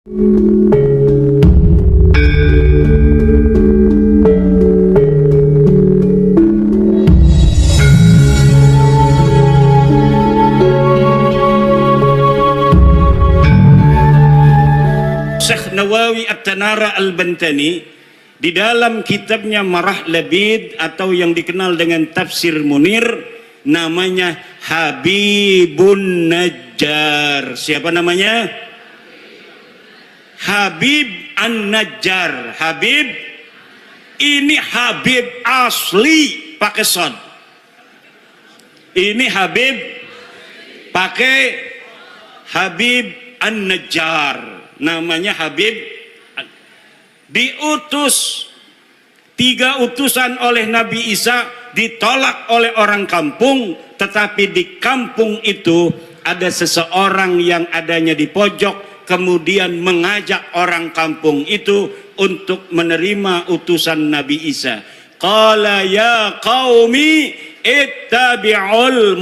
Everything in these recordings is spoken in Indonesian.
Syekh Nawawi At-Tanara Al-Bantani di dalam kitabnya Marah Labid atau yang dikenal dengan Tafsir Munir, namanya Habibun Najjar. Siapa namanya? Habib An-Najjar. Habib ini Habib asli pakai sod. Ini Habib pakai Habib An-Najjar. Namanya Habib, diutus 3 utusan oleh Nabi Isa, ditolak oleh orang kampung, tetapi di kampung itu ada seseorang yang adanya di pojok, kemudian mengajak orang kampung itu untuk menerima utusan Nabi Isa. Qala ya qaumi ittabi'ul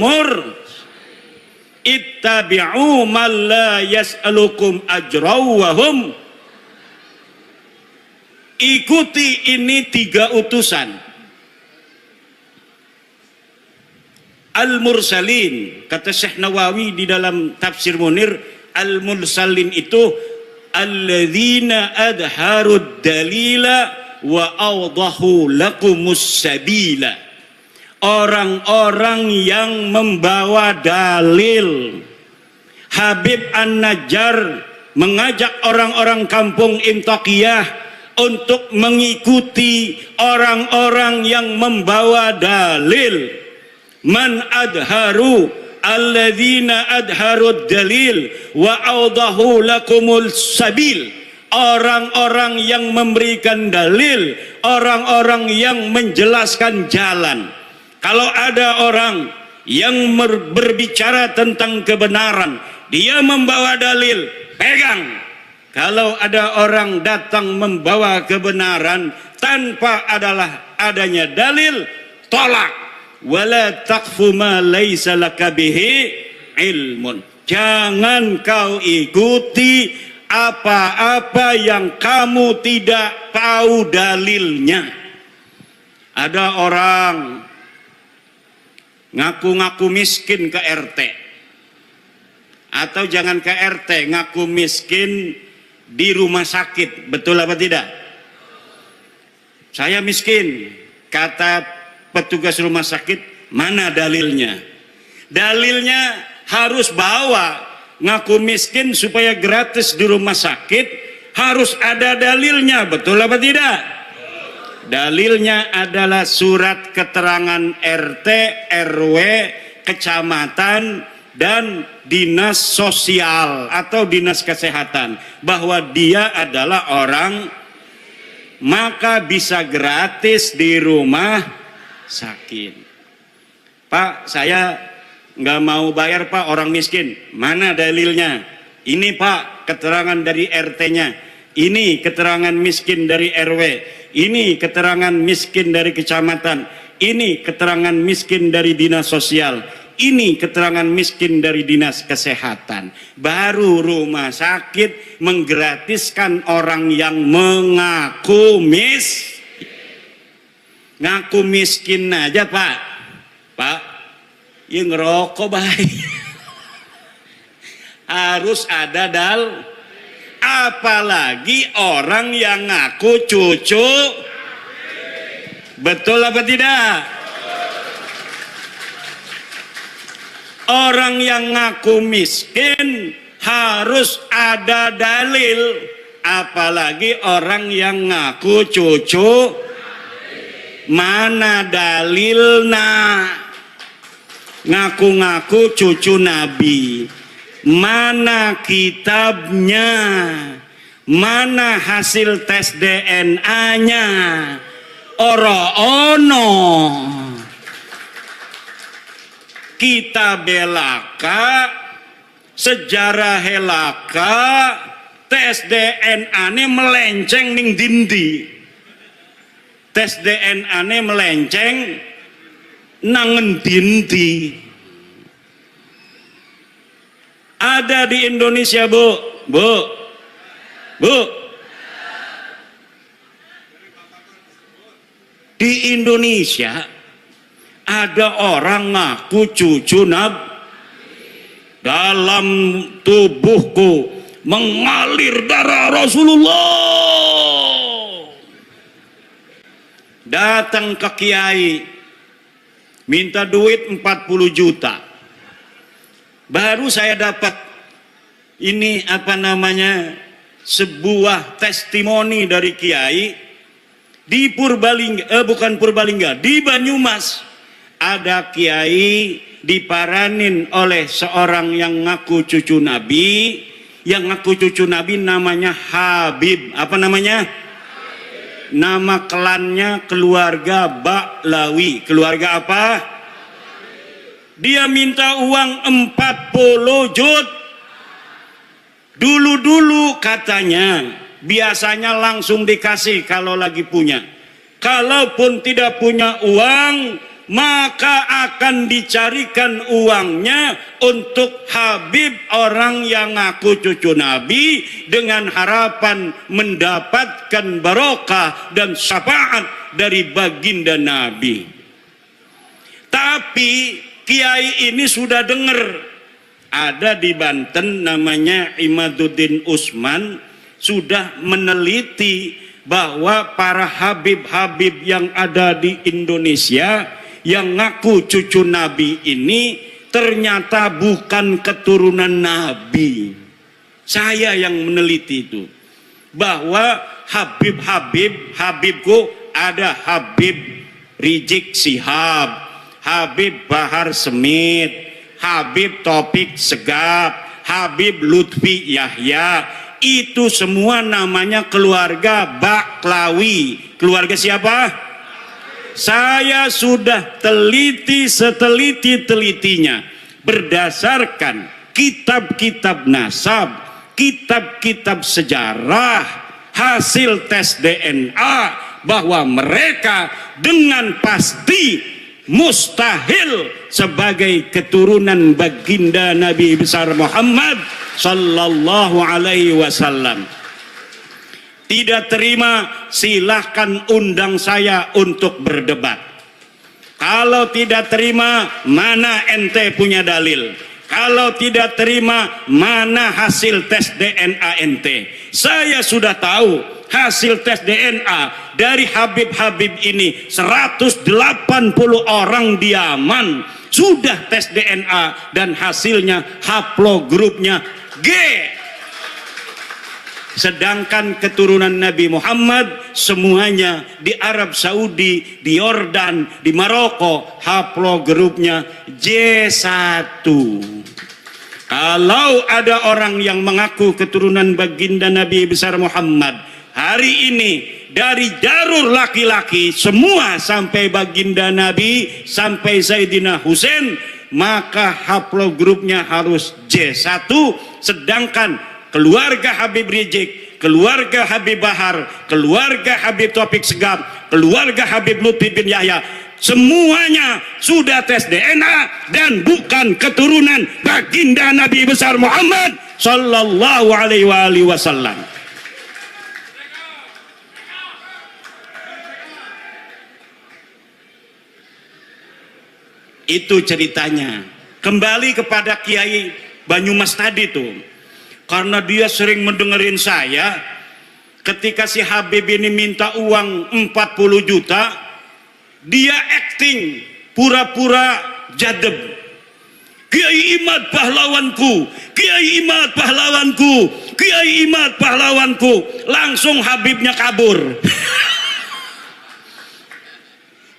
ittabi'u man la yas'alukum ajraw wa hum. Ikuti ini 3 utusan. Al-Mursalin, kata Syekh Nawawi di dalam Tafsir Munir, Al-Mursalin itu alladzina adharud dalila wa awdahu lakumus sabila. Orang-orang yang membawa dalil. Habib An-Najjar mengajak orang-orang kampung Intaqiyah untuk mengikuti orang-orang yang membawa dalil. Man adharu alladzina adharud dalil wa awdahu lakumul sabil. Orang-orang yang memberikan dalil, orang-orang yang menjelaskan jalan. Kalau ada orang yang berbicara tentang kebenaran, dia membawa dalil, pegang. Kalau ada orang datang membawa kebenaran tanpa adanya dalil, tolak. Wala taqfu ma laisa laka bihi ilmun. Jangan kau ikuti apa-apa yang kamu tidak tahu dalilnya. Ada orang ngaku-ngaku miskin ke RT, atau jangan ke RT, ngaku miskin di rumah sakit. Betul apa tidak? Saya miskin, kata petugas rumah sakit. Mana dalilnya? Dalilnya harus bawa. Ngaku miskin supaya gratis di rumah sakit, harus ada dalilnya. Betul apa tidak? Dalilnya adalah surat keterangan RT, RW, kecamatan, dan dinas sosial atau dinas kesehatan bahwa dia adalah orang, maka bisa gratis di rumah sakit. Pak, saya nggak mau bayar Pak, orang miskin. Mana dalilnya? Ini Pak, keterangan dari RT-nya. Ini keterangan miskin dari RW. Ini keterangan miskin dari kecamatan. Ini keterangan miskin dari dinas sosial. Ini keterangan miskin dari dinas kesehatan. Baru rumah sakit menggratiskan orang yang mengaku ngaku miskin aja Pak. Pak, yang ngerokok baik. Harus ada apalagi orang yang ngaku cucu. Betul apa tidak? Orang yang ngaku miskin harus ada dalil, apalagi orang yang ngaku cucu. Mana dalilna? Ngaku-ngaku cucu Nabi. Mana kitabnya? Mana hasil tes DNA-nya? Ora ono. Kita belaka, sejarah helaka, tes DNA-nya melenceng ning dindi. Tes DNA-nya melenceng nangen dindi. Ada di Indonesia, Bu. Bu? Di Indonesia ada orang ngaku cucu Nabi. Dalam tubuhku mengalir darah Rasulullah. Datang ke kiai, minta duit 40 juta. Baru saya dapat ini sebuah testimoni dari kiai. Di Purbalingga, bukan Purbalingga, di Banyumas ada kiai diparanin oleh seorang yang ngaku cucu Nabi. Yang ngaku cucu Nabi namanya Habib. Apa namanya? Habib. Nama klannya keluarga Baklawi. Keluarga apa? Dia minta uang 40 juta. Dulu-dulu katanya biasanya langsung dikasih kalau lagi punya. Kalaupun tidak punya uang, maka akan dicarikan uangnya untuk Habib, orang yang ngaku cucu Nabi, dengan harapan mendapatkan barokah dan syafaat dari baginda Nabi. Tapi kiai ini sudah dengar, ada di Banten namanya Imaduddin Usman, sudah meneliti bahwa para habib-habib yang ada di Indonesia yang ngaku cucu Nabi ini ternyata bukan keturunan Nabi. Saya yang meneliti itu, bahwa Habibku ada Habib Rizik Sihab, Habib Bahar Smith, Habib Taufik Segaf, Habib Lutfi Yahya. Itu semua namanya keluarga Baklawi. Keluarga siapa? Saya sudah teliti seteliti-telitinya berdasarkan kitab-kitab nasab, kitab-kitab sejarah, hasil tes DNA, bahwa mereka dengan pasti mustahil sebagai keturunan baginda Nabi besar Muhammad sallallahu alaihi wasallam. Tidak terima, silahkan undang saya untuk berdebat. Kalau tidak terima, mana ente punya dalil? Kalau tidak terima, mana hasil tes DNA ente? Saya sudah tahu hasil tes DNA dari Habib-habib ini. 180 orang di Yaman sudah tes DNA dan hasilnya haplogrupnya G. Sedangkan keturunan Nabi Muhammad semuanya di Arab Saudi, di Yordan, di Maroko, haplogrupnya J1. Kalau ada orang yang mengaku keturunan baginda Nabi besar Muhammad hari ini, dari jalur laki-laki semua sampai baginda Nabi, sampai Sayyidina Husain, maka haplogrupnya harus J1. Sedangkan keluarga Habib Rizik, keluarga Habib Bahar, keluarga Habib Taufik Segaf, keluarga Habib Lutfi bin Yahya, semuanya sudah tes DNA dan bukan keturunan baginda Nabi besar Muhammad sallallahu alaihi wasallam. Itu ceritanya. Kembali kepada Kiai Banyumas tadi tuh, karena dia sering mendengerin saya ketika si Habib ini minta uang 40 juta, dia acting pura-pura jadeb. Kiai Imad pahlawanku, Kiai Imad pahlawanku, Kiai Imad pahlawanku. Langsung Habibnya kabur.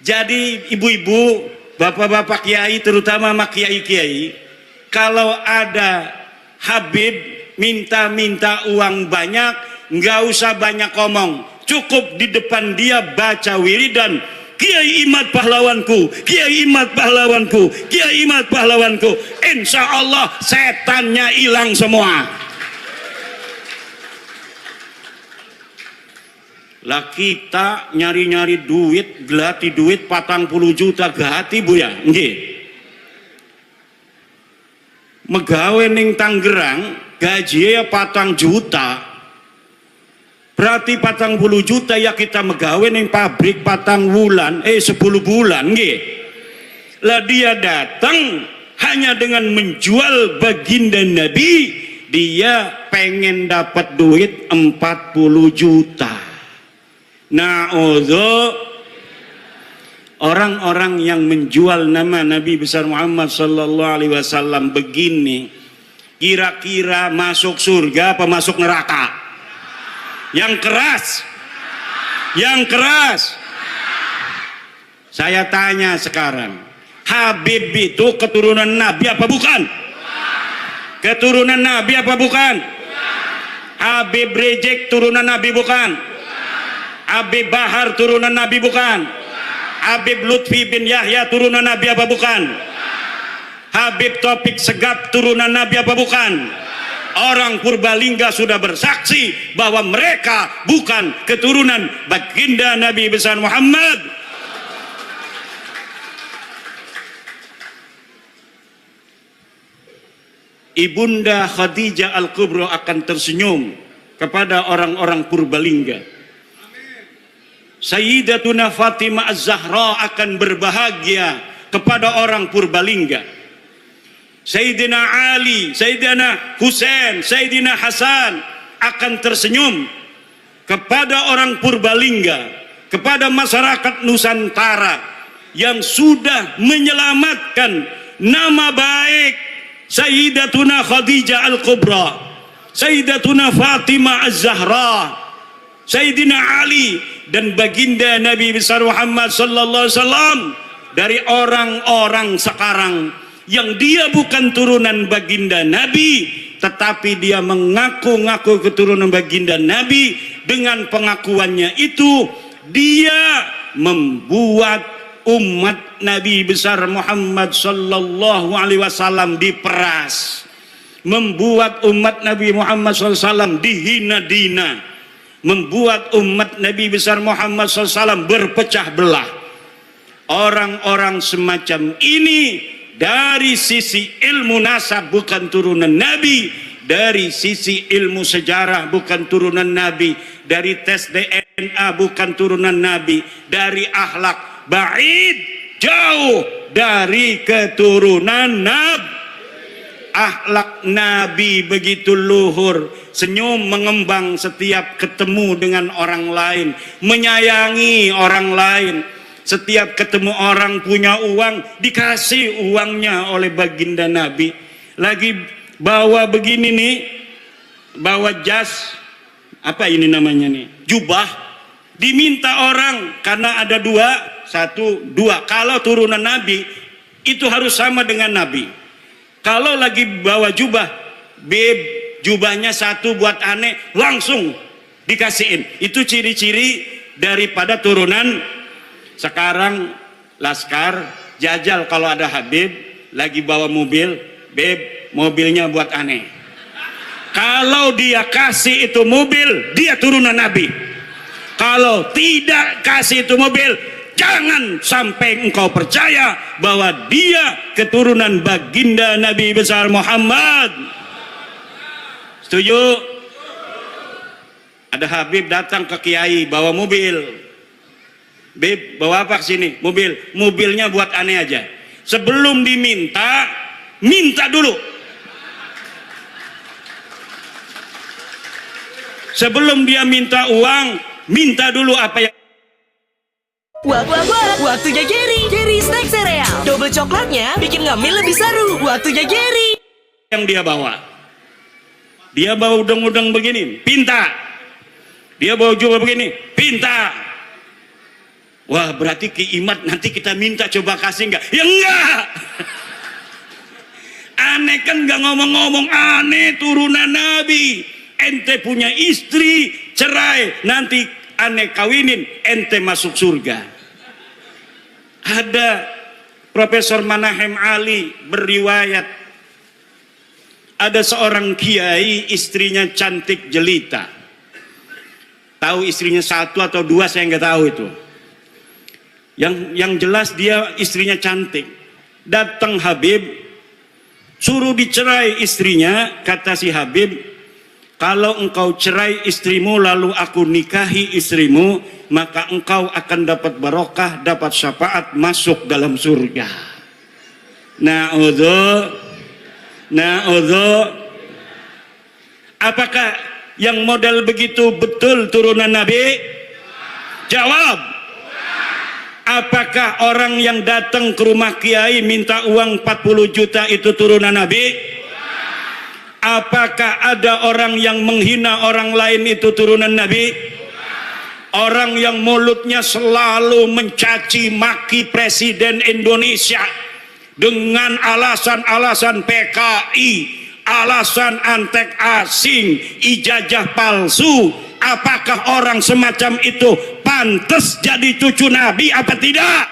Jadi ibu-ibu, bapak-bapak kiai, terutama sama kiai-kiai, kalau ada Habib minta uang banyak, nggak usah banyak ngomong, cukup di depan dia baca wiridan, Kiai Imad pahlawanku, Kiai Imad pahlawanku, Kiai Imad pahlawanku. Insya Allah setannya hilang semua. Lah kita nyari-nyari duit, gelati duit 40 juta gati bu ya, nggih. Megawe ning Tangerang gaji 4 juta, Berarti 40 juta ya kita megawe ning pabrik 10 bulan nggih. Lah dia datang hanya dengan menjual baginda Nabi, dia pengen dapat duit 40 juta. Nah, orang-orang yang menjual nama Nabi besar Muhammad sallallahu alaihi wasallam begini, kira-kira masuk surga apa masuk neraka? Yang keras. Saya tanya sekarang, Habib itu keturunan Nabi apa bukan? Keturunan Nabi apa bukan? Habib Rizik turunan Nabi bukan? Habib Bahar turunan Nabi bukan? Habib Lutfi bin Yahya turunan Nabi apa bukan? Habib Taufik Segaf turunan Nabi apa bukan? Orang Purbalingga sudah bersaksi bahwa mereka bukan keturunan baginda Nabi besar Muhammad. Ibunda Khadijah Al-Kubra akan tersenyum kepada orang-orang Purbalingga. Sayyidatuna Fatimah Az-Zahra akan berbahagia kepada orang Purbalingga. Sayyidina Ali, Sayyidina Husain, Sayyidina Hasan akan tersenyum kepada orang Purbalingga, kepada masyarakat Nusantara yang sudah menyelamatkan nama baik Sayyidatuna Khadijah Al-Kubra, Sayyidatuna Fatimah Az-Zahra, Sayyidina Ali dan baginda Nabi besar Muhammad sallallahu alaihi wasallam dari orang-orang sekarang yang dia bukan turunan baginda Nabi, tetapi dia mengaku-ngaku keturunan baginda Nabi. Dengan pengakuannya itu dia membuat umat Nabi besar Muhammad sallallahu alaihi wasallam diperas, membuat umat Nabi Muhammad sallallahu alaihi wasallam dihina-dina, membuat umat Nabi besar Muhammad sallallahu alaihi wasallam berpecah belah. Orang-orang semacam ini dari sisi ilmu nasab bukan turunan Nabi, dari sisi ilmu sejarah bukan turunan Nabi, dari tes DNA bukan turunan Nabi, dari akhlak ba'id, jauh dari keturunan Nabi. Akhlak Nabi begitu luhur, senyum mengembang setiap ketemu dengan orang lain, menyayangi orang lain. Setiap ketemu orang punya uang, dikasih uangnya oleh baginda Nabi. Lagi bawa begini nih, bawa jas, apa ini namanya nih, jubah, diminta orang karena ada dua. Kalau turunan Nabi itu harus sama dengan Nabi. Kalau lagi bawa jubah, jubahnya satu buat aneh, langsung dikasihin. Itu ciri-ciri daripada turunan. Sekarang Laskar jajal kalau ada Habib lagi bawa mobil, mobilnya buat aneh. Kalau dia kasih itu mobil, dia turunan Nabi. Kalau tidak kasih itu mobil, jangan sampai engkau percaya bahwa dia keturunan baginda Nabi besar Muhammad. Setuju? Ada Habib datang ke Kiai bawa mobil. Beb, bawa apa kesini? Mobilnya buat aneh aja. Sebelum diminta, minta dulu. Sebelum dia minta uang, minta dulu apa yang. Waktunya Jerry snack sereal. Double coklatnya bikin ngemil lebih seru. Waktunya Jerry. Yang dia bawa. Dia bawa udang-udang begini, pinta. Dia bawa jubah begini, pinta. Wah, berarti Ki Imad nanti kita minta coba kasih enggak? Ya enggak. Aneh kan enggak ngomong-ngomong, aneh turunan Nabi. Ente punya istri, cerai, nanti aneh kawinin, ente masuk surga. Ada Profesor Manahem Ali berriwayat, ada seorang kiai istrinya cantik jelita. Tahu istrinya satu atau dua saya nggak tahu itu. Yang jelas dia istrinya cantik. Datang Habib, suruh dicerai istrinya. Kata si Habib, Kalau engkau cerai istrimu lalu aku nikahi istrimu, maka engkau akan dapat barokah, dapat syafaat, masuk dalam surga. Na'udzu. Apakah yang model begitu betul turunan Nabi? Jawab. Apakah orang yang datang ke rumah kiai minta uang 40 juta itu turunan Nabi? Apakah ada orang yang menghina orang lain itu turunan Nabi? Orang yang mulutnya selalu mencaci maki Presiden Indonesia dengan alasan-alasan PKI, alasan antek asing, ijazah palsu, apakah orang semacam itu pantas jadi cucu Nabi apa tidak?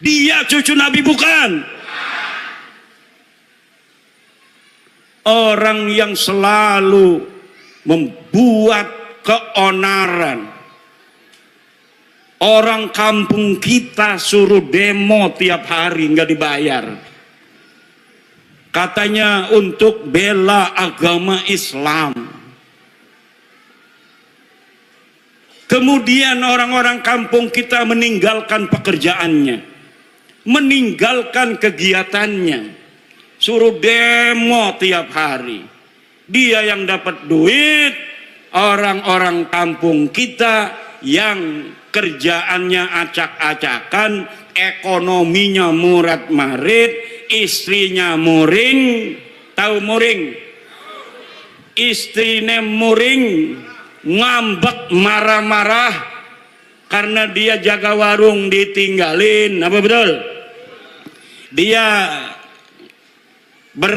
Dia cucu Nabi bukan? Orang yang selalu membuat keonaran. Orang kampung kita suruh demo tiap hari nggak dibayar. Katanya untuk bela agama Islam. Kemudian orang-orang kampung kita meninggalkan pekerjaannya, meninggalkan kegiatannya, suruh demo tiap hari. Dia yang dapat duit, orang-orang kampung kita yang kerjaannya acak-acakan, ekonominya murat-marit, istrinya muring. Tahu muring? Istrinya muring, ngambek, marah-marah karena dia jaga warung ditinggalin. Apa betul? Dia